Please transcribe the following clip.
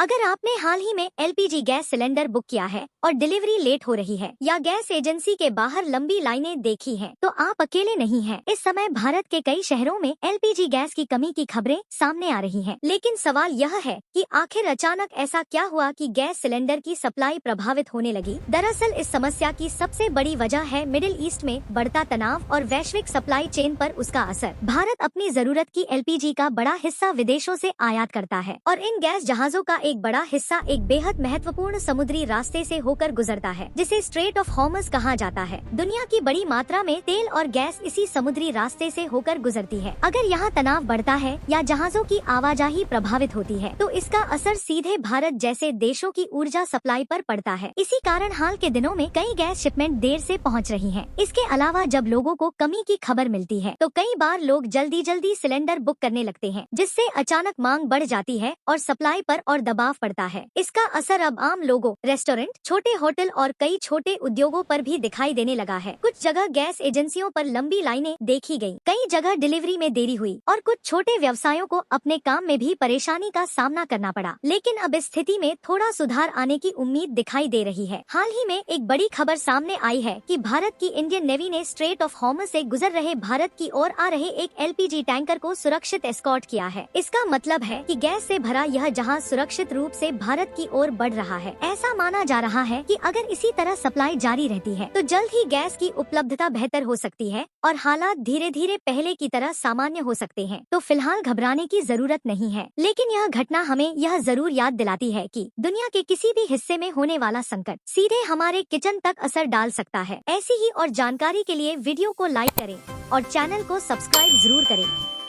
अगर आपने हाल ही में एलपीजी गैस सिलेंडर बुक किया है और डिलीवरी लेट हो रही है या गैस एजेंसी के बाहर लंबी लाइनें देखी हैं, तो आप अकेले नहीं हैं। इस समय भारत के कई शहरों में एलपीजी गैस की कमी की खबरें सामने आ रही हैं। लेकिन सवाल यह है कि आखिर अचानक ऐसा क्या हुआ कि गैस सिलेंडर की सप्लाई प्रभावित होने लगी। दरअसल इस समस्या की सबसे बड़ी वजह है मिडिल ईस्ट में बढ़ता तनाव और वैश्विक सप्लाई चेन पर उसका असर। भारत अपनी जरूरत की एलपीजी का बड़ा हिस्सा विदेशों से आयात करता है और इन गैस जहाजों का एक बड़ा हिस्सा एक बेहद महत्वपूर्ण समुद्री रास्ते से होकर गुजरता है, जिसे स्ट्रेट ऑफ हॉर्मज कहा जाता है। दुनिया की बड़ी मात्रा में तेल और गैस इसी समुद्री रास्ते से होकर गुजरती है। अगर यहाँ तनाव बढ़ता है या जहाजों की आवाजाही प्रभावित होती है, तो इसका असर सीधे भारत जैसे देशों की ऊर्जा सप्लाई पर पड़ता है। इसी कारण हाल के दिनों में कई गैस शिपमेंट देर से पहुँच रही है। इसके अलावा जब लोगों को कमी की खबर मिलती है, तो कई बार लोग जल्दी जल्दी सिलेंडर बुक करने लगते हैं, जिससे अचानक मांग बढ़ जाती है और सप्लाई पर और दबाव पड़ता है। इसका असर अब आम लोगों, रेस्टोरेंट, छोटे होटल और कई छोटे उद्योगों पर भी दिखाई देने लगा है। कुछ जगह गैस एजेंसियों पर लंबी लाइनें देखी गयी, कई जगह डिलीवरी में देरी हुई और कुछ छोटे व्यवसायों को अपने काम में भी परेशानी का सामना करना पड़ा। लेकिन अब इस स्थिति में थोड़ा सुधार आने की उम्मीद दिखाई दे रही है। हाल ही में एक बड़ी खबर सामने आई है कि भारत की इंडियन नेवी ने स्ट्रेट ऑफ हॉर्मज से गुजर रहे भारत की ओर आ रहे एक एलपीजी टैंकर को सुरक्षित एस्कॉर्ट किया है। इसका मतलब है कि गैस से भरा यह जहाज सुरक्षित रूप से भारत की ओर बढ़ रहा है। ऐसा माना जा रहा है कि अगर इसी तरह सप्लाई जारी रहती है, तो जल्द ही गैस की उपलब्धता बेहतर हो सकती है और हालात धीरे धीरे पहले की तरह सामान्य हो सकते हैं। तो फिलहाल घबराने की जरूरत नहीं है, लेकिन यह घटना हमें यह जरूर याद दिलाती है कि दुनिया के किसी भी हिस्से में होने वाला संकट सीधे हमारे किचन तक असर डाल सकता है। ऐसी ही और जानकारी के लिए वीडियो को लाइक करें और चैनल को सब्सक्राइब जरूर करें।